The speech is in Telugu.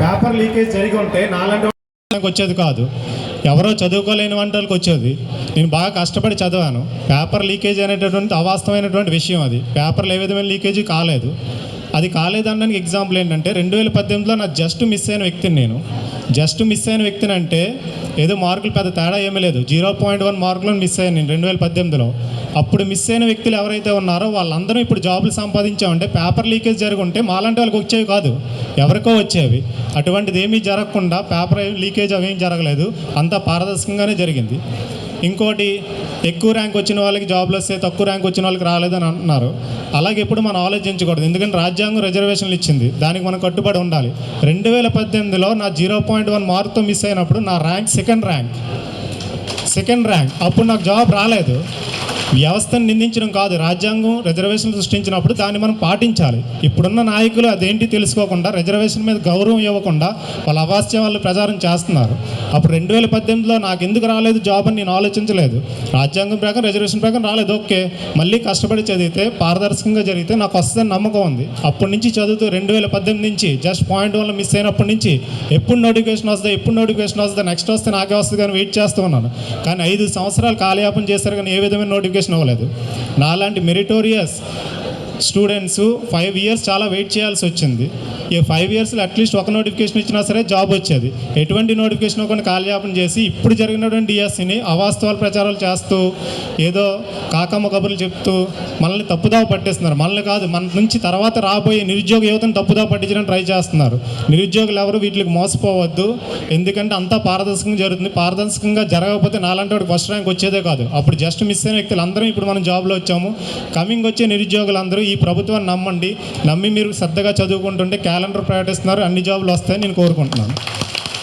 పేపర్ లీకేజ్ జరిగి ఉంటే నాలాంటి వాళ్ళకి వచ్చేది కాదు, ఎవరో చదువుకోలేని వంటలకు వచ్చేది. నేను బాగా కష్టపడి చదివాను. పేపర్ లీకేజ్ అనేటటువంటి అవాస్తవమైనటువంటి విషయం. అది పేపర్లు ఏ విధమైన లీకేజీ కాలేదు. అది కాలేదనడానికి ఎగ్జాంపుల్ ఏంటంటే 2018లో నా జస్ట్ మిస్ అయిన వ్యక్తిని నేను. జస్ట్ మిస్ అయిన వ్యక్తిని అంటే ఏదో మార్కులు పెద్ద తేడా ఏమీ లేదు, 0.1 మార్కులు మిస్ అయ్యాను నేను 2018లో. అప్పుడు మిస్ అయిన వ్యక్తులు ఎవరైతే ఉన్నారో వాళ్ళందరూ ఇప్పుడు జాబులు సంపాదించామంటే పేపర్ లీకేజ్ జరిగి ఉంటే మాలాంటి వాళ్ళకి వచ్చేవి కాదు, ఎవరికో వచ్చేవి. అటువంటిది ఏమీ జరగకుండా పేపర్ లీకేజ్ అవేం జరగలేదు, అంతా పారదర్శకంగానే జరిగింది. ఇంకోటి, ఎక్కువ ర్యాంక్ వచ్చిన వాళ్ళకి జాబ్లు వస్తే తక్కువ ర్యాంక్ వచ్చిన వాళ్ళకి రాలేదని అంటున్నారు. అలాగే ఎప్పుడు మనం ఆలోచించకూడదు, ఎందుకంటే రాజ్యాంగం రిజర్వేషన్లు ఇచ్చింది, దానికి మనం కట్టుబడి ఉండాలి. 2018లో నా 0.1 మార్క్తో మిస్ అయినప్పుడు నా ర్యాంక్ సెకండ్ ర్యాంక్. అప్పుడు నాకు జాబ్ రాలేదు. వ్యవస్థను నిందించడం కాదు, రాజ్యాంగం రిజర్వేషన్లు సృష్టించినప్పుడు దాన్ని మనం పాటించాలి. ఇప్పుడున్న నాయకులు అదేంటి తెలుసుకోకుండా, రిజర్వేషన్ మీద గౌరవం ఇవ్వకుండా వాళ్ళ అవాస్య వాళ్ళు ప్రచారం చేస్తున్నారు. అప్పుడు 2018లో నాకు ఎందుకు రాలేదు జాబ్ అని నేను ఆలోచించలేదు. రాజ్యాంగం ప్రకారం రిజర్వేషన్ ప్రకారం రాలేదు, ఓకే, మళ్ళీ కష్టపడి చదివితే పారదర్శకంగా జరిగితే నాకు వస్తుందని నమ్మకం ఉంది. అప్పటి నుంచి చదువుతూ 2018 నుంచి జస్ట్ 0.1లో మిస్ అయినప్పటి నుంచి ఎప్పుడు నోటిఫికేషన్ వస్తుంది, నెక్స్ట్ వస్తే నాకే వస్తుంది కానీ వెయిట్ చేస్తూ ఉన్నాను. కానీ 5 సంవత్సరాలు కాలయాపన చేశారు కానీ ఏ విధమైన నోటిఫికేషన్ అవ్వలేదు. నాలాంటి మెరిటోరియస్ స్టూడెంట్స్ 5 ఇయర్స్ చాలా వెయిట్ చేయాల్సి వచ్చింది. ఈ 5 ఇయర్స్లో అట్లీస్ట్ ఒక నోటిఫికేషన్ ఇచ్చినా సరే జాబ్ వచ్చేది. ఎటువంటి నోటిఫికేషన్ కొన్ని కాలయాపన చేసి ఇప్పుడు జరిగినటువంటి డిఎస్సిని అవాస్తవాలు ప్రచారాలు చేస్తూ ఏదో కాకమ్మ కబుర్లు చెప్తూ మనల్ని తప్పుదావ పట్టేస్తున్నారు. మనల్ని కాదు, మన నుంచి తర్వాత రాబోయే నిరుద్యోగ యువతను తప్పుదావ పట్టించడానికి ట్రై చేస్తున్నారు. నిరుద్యోగులు ఎవరు వీటికి మోసపోవద్దు, ఎందుకంటే అంతా పారదర్శకంగా జరుగుతుంది. పారదర్శకంగా జరగకపోతే నాలాంటి వాడికి ఫస్ట్ ర్యాంక్ వచ్చేదే కాదు. అప్పుడు జస్ట్ మిస్ అయిన వ్యక్తులు అందరం ఇప్పుడు మనం జాబ్లో వచ్చాము. కమింగ్ వచ్చే నిరుద్యోగులందరూ ఈ ప్రభుత్వాన్ని నమ్మండి. నమ్మి మీరు శ్రద్ధగా చదువుకుంటుంటే క్యాలెండర్ ప్రకటిస్తున్నారు, అన్ని జాబులు వస్తాయని నేను కోరుకుంటున్నాను.